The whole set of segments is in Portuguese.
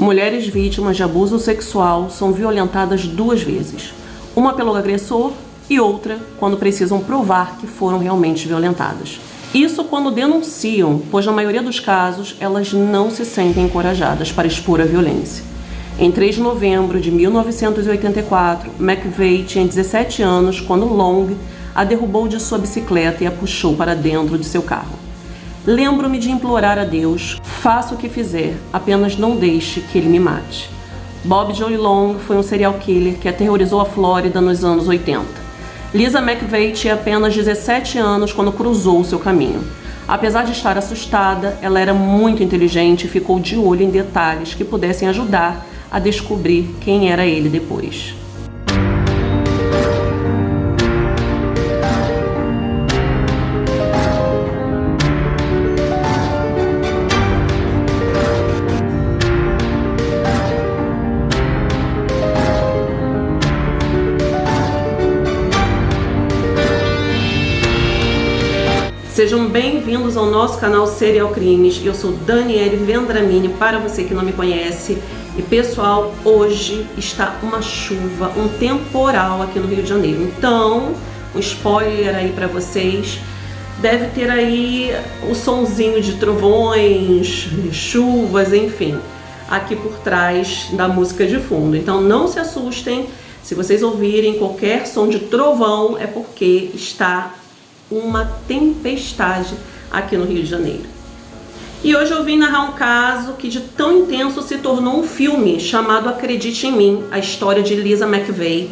Mulheres vítimas de abuso sexual são violentadas 2 vezes, uma pelo agressor e outra quando precisam provar que foram realmente violentadas. Isso quando denunciam, pois na maioria dos casos elas não se sentem encorajadas para expor a violência. Em 3 de novembro de 1984, McVeigh tinha 17 anos quando Long a derrubou de sua bicicleta e a puxou para dentro de seu carro. Lembro-me de implorar a Deus, faça o que fizer, apenas não deixe que ele me mate. Bob Joe Long foi um serial killer que aterrorizou a Flórida nos anos 80. Lisa McVeigh tinha apenas 17 anos quando cruzou o seu caminho. Apesar de estar assustada, ela era muito inteligente e ficou de olho em detalhes que pudessem ajudar a descobrir quem era ele depois. Sejam bem-vindos ao nosso canal Serial Crimes. Eu sou Daniele Vendramini, para você que não me conhece. E pessoal, hoje está uma chuva, um temporal aqui no Rio de Janeiro. Então, um spoiler aí para vocês. Deve ter aí o sonzinho de trovões, chuvas, enfim, aqui por trás da música de fundo. Então não se assustem, se vocês ouvirem qualquer som de trovão, é porque está uma tempestade aqui no Rio de Janeiro. E hoje eu vim narrar um caso que de tão intenso se tornou um filme chamado Acredite em Mim, a história de Lisa McVeigh.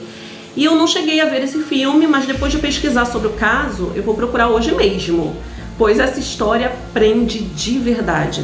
E eu não cheguei a ver esse filme, mas depois de pesquisar sobre o caso, eu vou procurar hoje mesmo, pois essa história prende de verdade.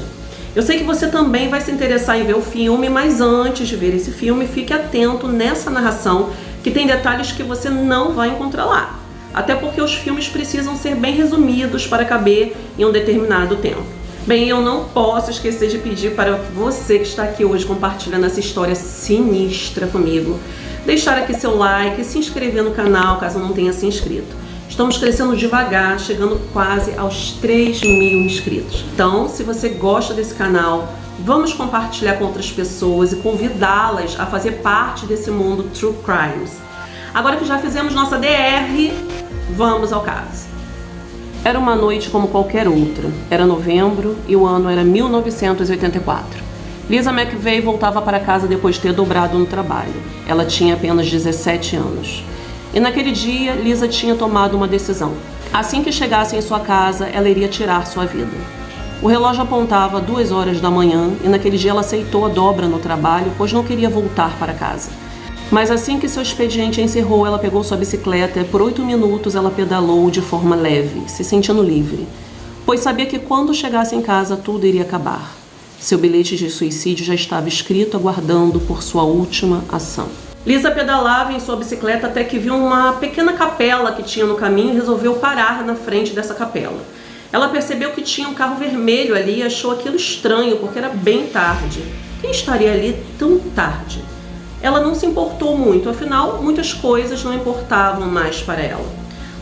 Eu sei que você também vai se interessar em ver o filme, mas antes de ver esse filme, fique atento nessa narração, que tem detalhes que você não vai encontrar lá. Até porque os filmes precisam ser bem resumidos para caber em um determinado tempo. Bem, eu não posso esquecer de pedir para você que está aqui hoje compartilhando essa história sinistra comigo, deixar aqui seu like e se inscrever no canal caso não tenha se inscrito. Estamos crescendo devagar, chegando quase aos 3.000 inscritos. Então, se você gosta desse canal, vamos compartilhar com outras pessoas e convidá-las a fazer parte desse mundo True Crimes. Agora que já fizemos nossa DR, vamos ao caso. Era uma noite como qualquer outra. Era novembro e o ano era 1984. Lisa McVeigh voltava para casa depois de ter dobrado no trabalho. Ela tinha apenas 17 anos. E naquele dia, Lisa tinha tomado uma decisão. Assim que chegasse em sua casa, ela iria tirar sua vida. O relógio apontava 2 horas da manhã e naquele dia ela aceitou a dobra no trabalho, pois não queria voltar para casa. Mas assim que seu expediente encerrou, ela pegou sua bicicleta e por 8 minutos ela pedalou de forma leve, se sentindo livre, pois sabia que quando chegasse em casa tudo iria acabar. Seu bilhete de suicídio já estava escrito, aguardando por sua última ação. Lisa pedalava em sua bicicleta até que viu uma pequena capela que tinha no caminho e resolveu parar na frente dessa capela. Ela percebeu que tinha um carro vermelho ali e achou aquilo estranho, porque era bem tarde. Quem estaria ali tão tarde? Ela não se importou muito, afinal, muitas coisas não importavam mais para ela.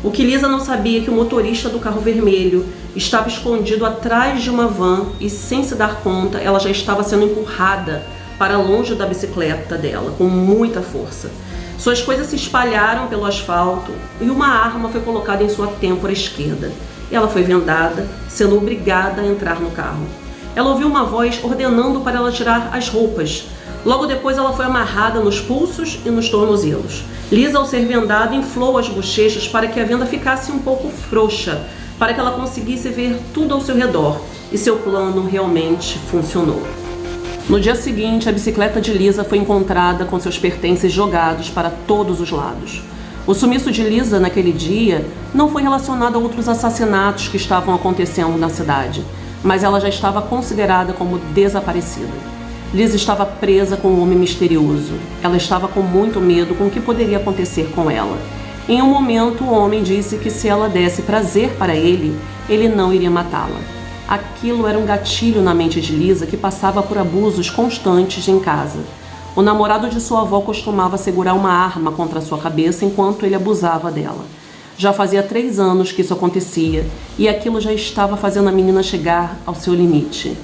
O que Lisa não sabia é que o motorista do carro vermelho estava escondido atrás de uma van e, sem se dar conta, ela já estava sendo empurrada para longe da bicicleta dela, com muita força. Suas coisas se espalharam pelo asfalto e uma arma foi colocada em sua têmpora esquerda. Ela foi vendada, sendo obrigada a entrar no carro. Ela ouviu uma voz ordenando para ela tirar as roupas. Logo depois ela foi amarrada nos pulsos e nos tornozelos. Lisa, ao ser vendada, inflou as bochechas para que a venda ficasse um pouco frouxa, para que ela conseguisse ver tudo ao seu redor, e seu plano realmente funcionou. No dia seguinte, a bicicleta de Lisa foi encontrada com seus pertences jogados para todos os lados. O sumiço de Lisa naquele dia não foi relacionado a outros assassinatos que estavam acontecendo na cidade, mas ela já estava considerada como desaparecida. Lisa estava presa com um homem misterioso. Ela estava com muito medo com o que poderia acontecer com ela. Em um momento, o homem disse que se ela desse prazer para ele, ele não iria matá-la. Aquilo era um gatilho na mente de Lisa, que passava por abusos constantes em casa. O namorado de sua avó costumava segurar uma arma contra sua cabeça enquanto ele abusava dela. Já fazia 3 anos que isso acontecia e aquilo já estava fazendo a menina chegar ao seu limite.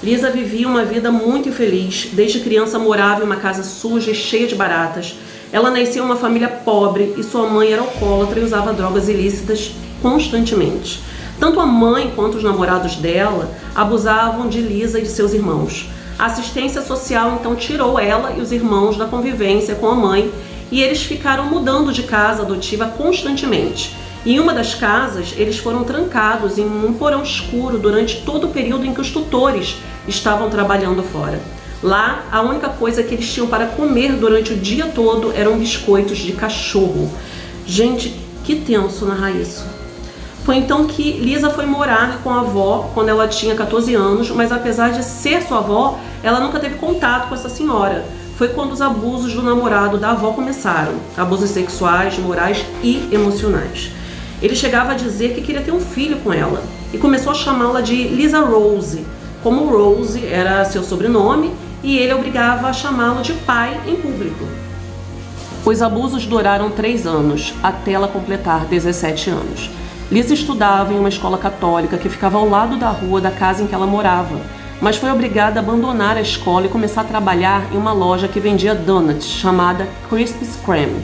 Lisa vivia uma vida muito infeliz. Desde criança morava em uma casa suja e cheia de baratas. Ela nasceu em uma família pobre e sua mãe era alcoólatra e usava drogas ilícitas constantemente. Tanto a mãe quanto os namorados dela abusavam de Lisa e de seus irmãos. A assistência social então tirou ela e os irmãos da convivência com a mãe e eles ficaram mudando de casa adotiva constantemente. Em uma das casas, eles foram trancados em um porão escuro durante todo o período em que os tutores estavam trabalhando fora. Lá, a única coisa que eles tinham para comer durante o dia todo eram biscoitos de cachorro. Gente, que tenso narrar isso. Foi então que Lisa foi morar com a avó quando ela tinha 14 anos, mas apesar de ser sua avó, ela nunca teve contato com essa senhora. Foi quando os abusos do namorado da avó começaram, abusos sexuais, morais e emocionais. Ele chegava a dizer que queria ter um filho com ela e começou a chamá-la de Lisa Rose, como Rose era seu sobrenome e ele obrigava a chamá-lo de pai em público. Os abusos duraram 3 anos, até ela completar 17 anos. Lisa estudava em uma escola católica que ficava ao lado da rua da casa em que ela morava, mas foi obrigada a abandonar a escola e começar a trabalhar em uma loja que vendia donuts chamada Krispy Kreme.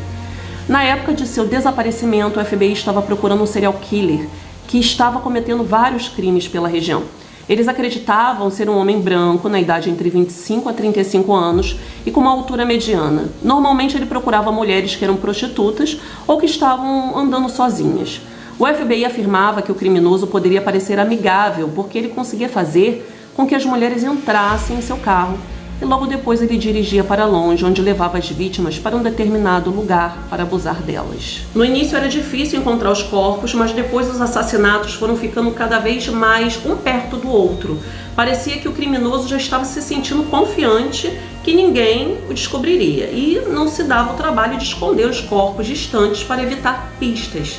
Na época de seu desaparecimento, o FBI estava procurando um serial killer que estava cometendo vários crimes pela região. Eles acreditavam ser um homem branco, na idade entre 25 a 35 anos e com uma altura mediana. Normalmente ele procurava mulheres que eram prostitutas ou que estavam andando sozinhas. O FBI afirmava que o criminoso poderia parecer amigável porque ele conseguia fazer com que as mulheres entrassem em seu carro e logo depois ele dirigia para longe, onde levava as vítimas para um determinado lugar para abusar delas. No início era difícil encontrar os corpos, mas depois os assassinatos foram ficando cada vez mais um perto do outro. Parecia que o criminoso já estava se sentindo confiante que ninguém o descobriria e não se dava o trabalho de esconder os corpos distantes para evitar pistas.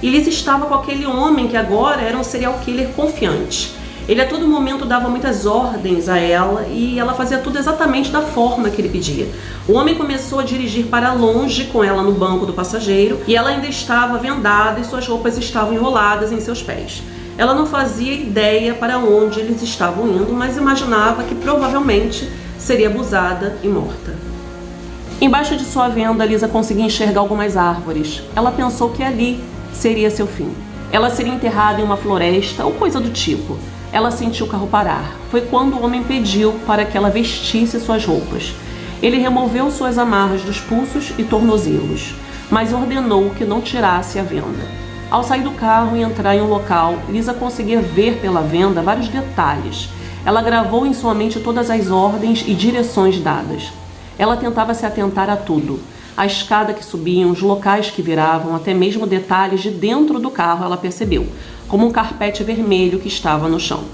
E Lisa estava com aquele homem que agora era um serial killer confiante. Ele a todo momento dava muitas ordens a ela e ela fazia tudo exatamente da forma que ele pedia. O homem começou a dirigir para longe com ela no banco do passageiro e ela ainda estava vendada e suas roupas estavam enroladas em seus pés. Ela não fazia ideia para onde eles estavam indo, mas imaginava que provavelmente seria abusada e morta. Embaixo de sua venda, Lisa conseguia enxergar algumas árvores. Ela pensou que ali seria seu fim. Ela seria enterrada em uma floresta ou coisa do tipo. Ela sentiu o carro parar. Foi quando o homem pediu para que ela vestisse suas roupas. Ele removeu suas amarras dos pulsos e tornozelos, mas ordenou que não tirasse a venda. Ao sair do carro e entrar em um local, Lisa conseguia ver pela venda vários detalhes. Ela gravou em sua mente todas as ordens e direções dadas. Ela tentava se atentar a tudo. A escada que subiam, os locais que viravam, até mesmo detalhes de dentro do carro ela percebeu, como um carpete vermelho que estava no chão.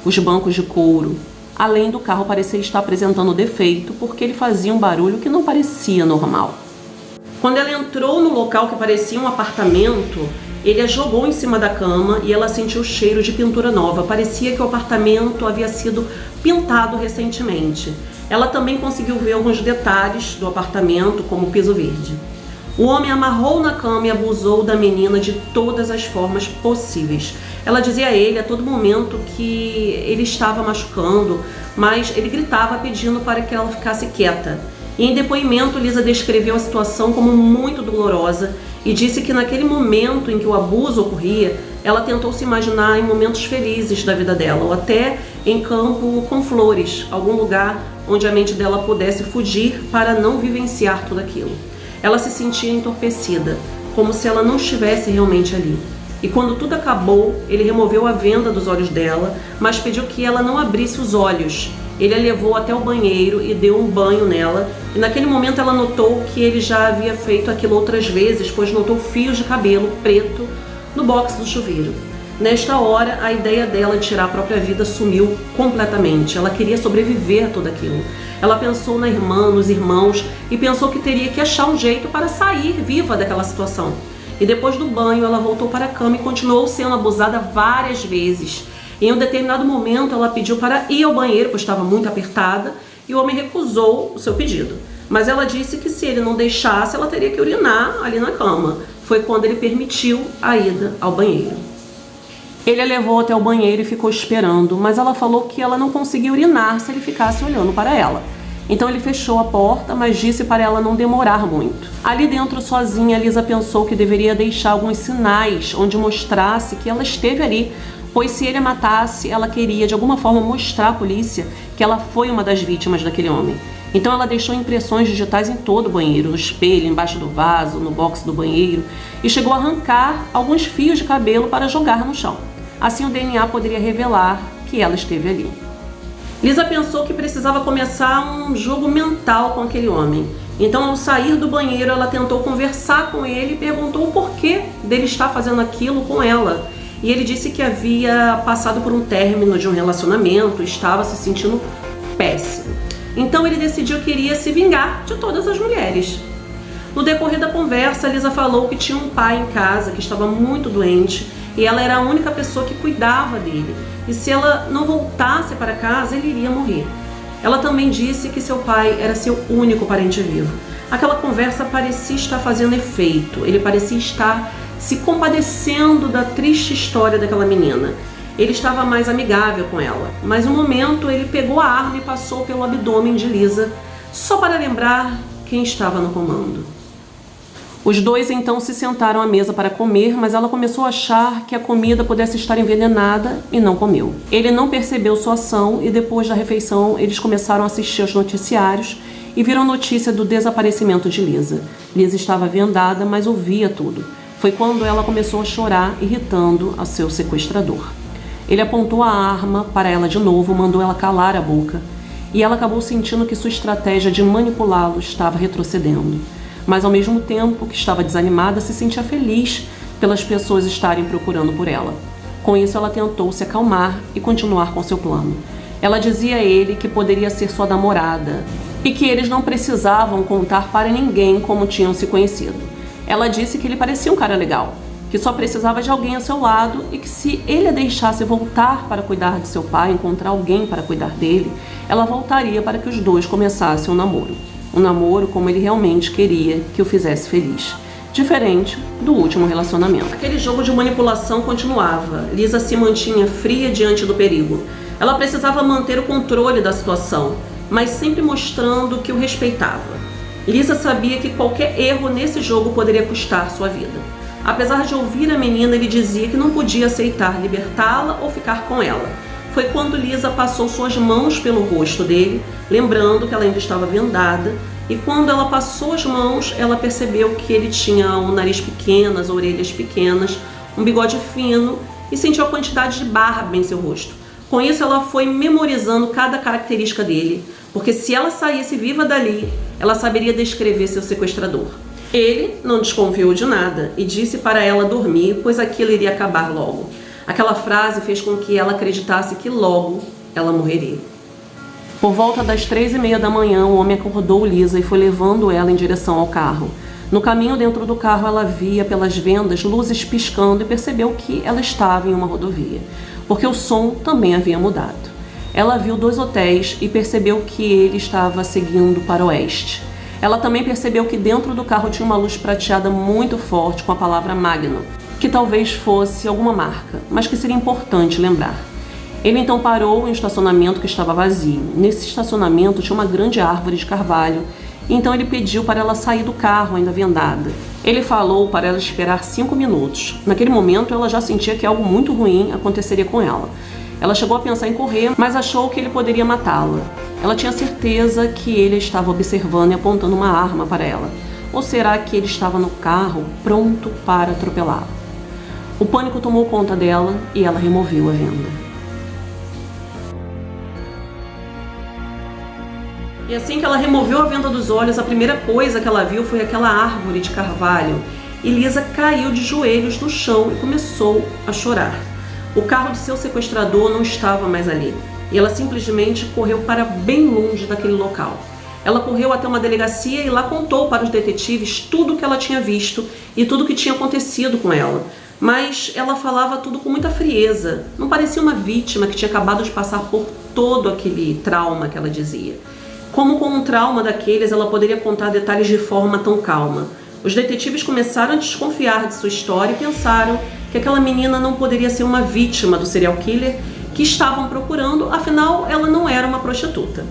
Os bancos de couro. Além do carro parecer estar apresentando defeito, porque ele fazia um barulho que não parecia normal. Quando ela entrou no local que parecia um apartamento, ele a jogou em cima da cama e ela sentiu o cheiro de pintura nova. Parecia que o apartamento havia sido pintado recentemente. Ela também conseguiu ver alguns detalhes do apartamento, como o piso verde. O homem amarrou na cama e abusou da menina de todas as formas possíveis. Ela dizia a ele a todo momento que ele estava machucando, mas ele gritava pedindo para que ela ficasse quieta. E em depoimento, Lisa descreveu a situação como muito dolorosa e disse que naquele momento em que o abuso ocorria, ela tentou se imaginar em momentos felizes da vida dela, ou até em campo com flores, algum lugar onde a mente dela pudesse fugir para não vivenciar tudo aquilo. Ela se sentia entorpecida, como se ela não estivesse realmente ali. E quando tudo acabou, ele removeu a venda dos olhos dela, mas pediu que ela não abrisse os olhos. Ele a levou até o banheiro e deu um banho nela, e naquele momento ela notou que ele já havia feito aquilo outras vezes, pois notou fios de cabelo preto no box do chuveiro. Nesta hora, a ideia dela de tirar a própria vida sumiu completamente. Ela queria sobreviver a tudo aquilo. Ela pensou na irmã, nos irmãos e pensou que teria que achar um jeito para sair viva daquela situação. E depois do banho, ela voltou para a cama e continuou sendo abusada várias vezes. Em um determinado momento, ela pediu para ir ao banheiro, pois estava muito apertada, e o homem recusou o seu pedido. Mas ela disse que se ele não deixasse, ela teria que urinar ali na cama. Foi quando ele permitiu a ida ao banheiro. Ele a levou até o banheiro e ficou esperando, mas ela falou que ela não conseguia urinar se ele ficasse olhando para ela. Então ele fechou a porta, mas disse para ela não demorar muito. Ali dentro, sozinha, Lisa pensou que deveria deixar alguns sinais onde mostrasse que ela esteve ali, pois se ele a matasse, ela queria de alguma forma mostrar à polícia que ela foi uma das vítimas daquele homem. Então ela deixou impressões digitais em todo o banheiro, no espelho, embaixo do vaso, no box do banheiro, e chegou a arrancar alguns fios de cabelo para jogar no chão. Assim o DNA poderia revelar que ela esteve ali. Lisa pensou que precisava começar um jogo mental com aquele homem. Então, ao sair do banheiro, ela tentou conversar com ele e perguntou o porquê dele estar fazendo aquilo com ela. E ele disse que havia passado por um término de um relacionamento, estava se sentindo péssimo. Então ele decidiu que iria se vingar de todas as mulheres. No decorrer da conversa, Lisa falou que tinha um pai em casa que estava muito doente e ela era a única pessoa que cuidava dele. E se ela não voltasse para casa, ele iria morrer. Ela também disse que seu pai era seu único parente vivo. Aquela conversa parecia estar fazendo efeito. Ele parecia estar se compadecendo da triste história daquela menina. Ele estava mais amigável com ela. Mas um momento ele pegou a arma e passou pelo abdômen de Lisa, só para lembrar quem estava no comando. Os dois então se sentaram à mesa para comer, mas ela começou a achar que a comida pudesse estar envenenada e não comeu. Ele não percebeu sua ação e depois da refeição eles começaram a assistir aos noticiários e viram notícia do desaparecimento de Lisa. Lisa estava vendada, mas ouvia tudo. Foi quando ela começou a chorar, irritando a seu sequestrador. Ele apontou a arma para ela de novo, mandou ela calar a boca e ela acabou sentindo que sua estratégia de manipulá-lo estava retrocedendo. Mas ao mesmo tempo que estava desanimada, se sentia feliz pelas pessoas estarem procurando por ela. Com isso, ela tentou se acalmar e continuar com seu plano. Ela dizia a ele que poderia ser sua namorada e que eles não precisavam contar para ninguém como tinham se conhecido. Ela disse que ele parecia um cara legal, que só precisava de alguém ao seu lado e que se ele a deixasse voltar para cuidar de seu pai, encontrar alguém para cuidar dele, ela voltaria para que os dois começassem um namoro. Um namoro como ele realmente queria que o fizesse feliz. Diferente do último relacionamento. Aquele jogo de manipulação continuava. Lisa se mantinha fria diante do perigo. Ela precisava manter o controle da situação, mas sempre mostrando que o respeitava. Lisa sabia que qualquer erro nesse jogo poderia custar sua vida. Apesar de ouvir a menina, ele dizia que não podia aceitar libertá-la ou ficar com ela. Foi quando Lisa passou suas mãos pelo rosto dele, lembrando que ela ainda estava vendada, e quando ela passou as mãos, ela percebeu que ele tinha um nariz pequeno, as orelhas pequenas, um bigode fino e sentiu a quantidade de barba em seu rosto. Com isso, ela foi memorizando cada característica dele, porque se ela saísse viva dali, ela saberia descrever seu sequestrador. Ele não desconfiou de nada e disse para ela dormir, pois aquilo iria acabar logo. Aquela frase fez com que ela acreditasse que logo ela morreria. Por volta das 3h30 da manhã, o homem acordou Lisa e foi levando ela em direção ao carro. No caminho dentro do carro, ela via pelas vendas luzes piscando e percebeu que ela estava em uma rodovia, porque o som também havia mudado. Ela viu 2 hotéis e percebeu que ele estava seguindo para o oeste. Ela também percebeu que dentro do carro tinha uma luz prateada muito forte com a palavra Magnum, que talvez fosse alguma marca, mas que seria importante lembrar. Ele então parou em um estacionamento que estava vazio. Nesse estacionamento tinha uma grande árvore de carvalho, então ele pediu para ela sair do carro ainda vendada. Ele falou para ela esperar 5 minutos. Naquele momento ela já sentia que algo muito ruim aconteceria com ela. Ela chegou a pensar em correr, mas achou que ele poderia matá-la. Ela tinha certeza que ele estava observando e apontando uma arma para ela. Ou será que ele estava no carro pronto para atropelá-la? O pânico tomou conta dela e ela removeu a venda. E assim que ela removeu a venda dos olhos, a primeira coisa que ela viu foi aquela árvore de carvalho. E Lisa caiu de joelhos no chão e começou a chorar. O carro de seu sequestrador não estava mais ali. E ela simplesmente correu para bem longe daquele local. Ela correu até uma delegacia e lá contou para os detetives tudo o que ela tinha visto e tudo o que tinha acontecido com ela. Mas ela falava tudo com muita frieza. Não parecia uma vítima que tinha acabado de passar por todo aquele trauma que ela dizia. Como com um trauma daqueles, ela poderia contar detalhes de forma tão calma. Os detetives começaram a desconfiar de sua história e pensaram que aquela menina não poderia ser uma vítima do serial killer que estavam procurando, afinal ela não era uma prostituta.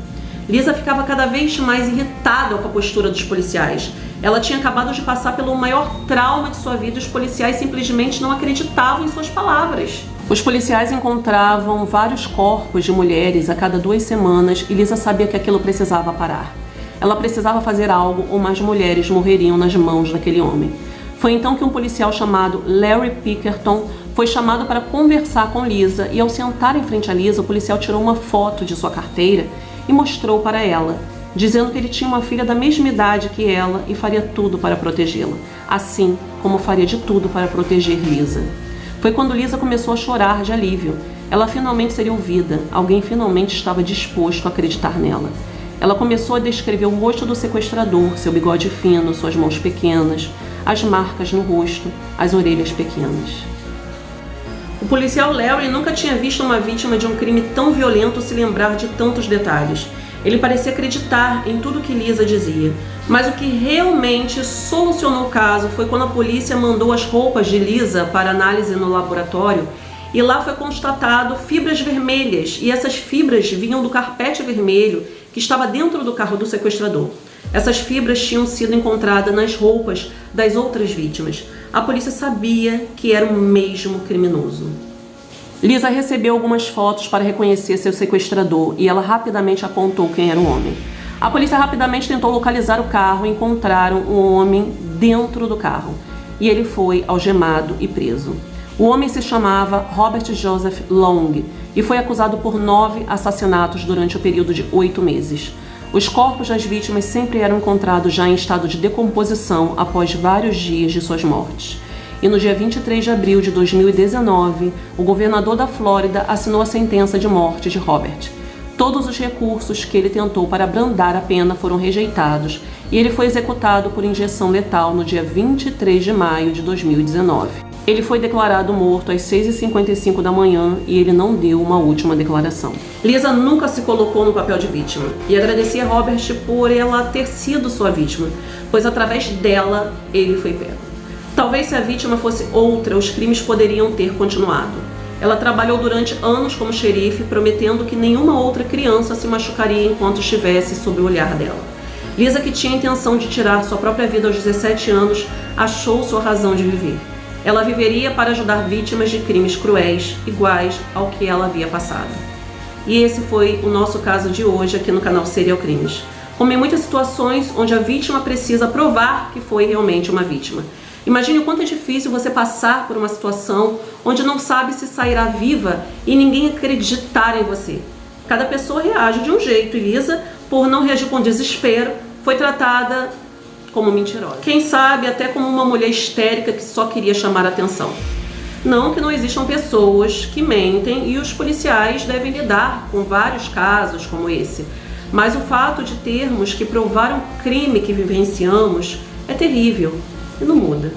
Lisa ficava cada vez mais irritada com a postura dos policiais. Ela tinha acabado de passar pelo maior trauma de sua vida e os policiais simplesmente não acreditavam em suas palavras. Os policiais encontravam vários corpos de mulheres a cada 2 semanas e Lisa sabia que aquilo precisava parar. Ela precisava fazer algo ou mais mulheres morreriam nas mãos daquele homem. Foi então que um policial chamado Larry Pickerton foi chamado para conversar com Lisa e ao sentar em frente a Lisa, o policial tirou uma foto de sua carteira e mostrou para ela, dizendo que ele tinha uma filha da mesma idade que ela e faria tudo para protegê-la, assim como faria de tudo para proteger Lisa. Foi quando Lisa começou a chorar de alívio. Ela finalmente seria ouvida, alguém finalmente estava disposto a acreditar nela. Ela começou a descrever o rosto do sequestrador, seu bigode fino, suas mãos pequenas, as marcas no rosto, as orelhas pequenas. O policial Larry nunca tinha visto uma vítima de um crime tão violento se lembrar de tantos detalhes. Ele parecia acreditar em tudo que Lisa dizia. Mas o que realmente solucionou o caso foi quando a polícia mandou as roupas de Lisa para análise no laboratório e lá foi constatado fibras vermelhas e essas fibras vinham do carpete vermelho que estava dentro do carro do sequestrador. Essas fibras tinham sido encontradas nas roupas das outras vítimas. A polícia sabia que era o mesmo criminoso. Lisa recebeu algumas fotos para reconhecer seu sequestrador e ela rapidamente apontou quem era o homem. A polícia rapidamente tentou localizar o carro e encontraram um homem dentro do carro. E ele foi algemado e preso. O homem se chamava Robert Joseph Long e foi acusado por 9 assassinatos durante o período de 8 meses. Os corpos das vítimas sempre eram encontrados já em estado de decomposição após vários dias de suas mortes. E no dia 23 de abril de 2019, o governador da Flórida assinou a sentença de morte de Robert. Todos os recursos que ele tentou para abrandar a pena foram rejeitados e ele foi executado por injeção letal no dia 23 de maio de 2019. Ele foi declarado morto às 6h55 da manhã e ele não deu uma última declaração. Lisa nunca se colocou no papel de vítima e agradecia a Robert por ela ter sido sua vítima, pois através dela ele foi pego. Talvez se a vítima fosse outra, os crimes poderiam ter continuado. Ela trabalhou durante anos como xerife, prometendo que nenhuma outra criança se machucaria enquanto estivesse sob o olhar dela. Lisa, que tinha a intenção de tirar sua própria vida aos 17 anos, achou sua razão de viver. Ela viveria para ajudar vítimas de crimes cruéis, iguais ao que ela havia passado. E esse foi o nosso caso de hoje aqui no canal Serial Crimes. Como em muitas situações onde a vítima precisa provar que foi realmente uma vítima. Imagine o quanto é difícil você passar por uma situação onde não sabe se sairá viva e ninguém acreditar em você. Cada pessoa reage de um jeito e Lisa, por não reagir com desespero, foi tratada como mentirosa. Quem sabe até como uma mulher histérica que só queria chamar a atenção. Não que não existam pessoas que mentem e os policiais devem lidar com vários casos como esse. Mas o fato de termos que provar um crime que vivenciamos é terrível e não muda.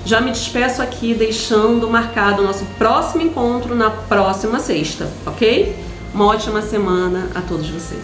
Já me despeço aqui deixando marcado o nosso próximo encontro na próxima sexta, ok? Uma ótima semana a todos vocês.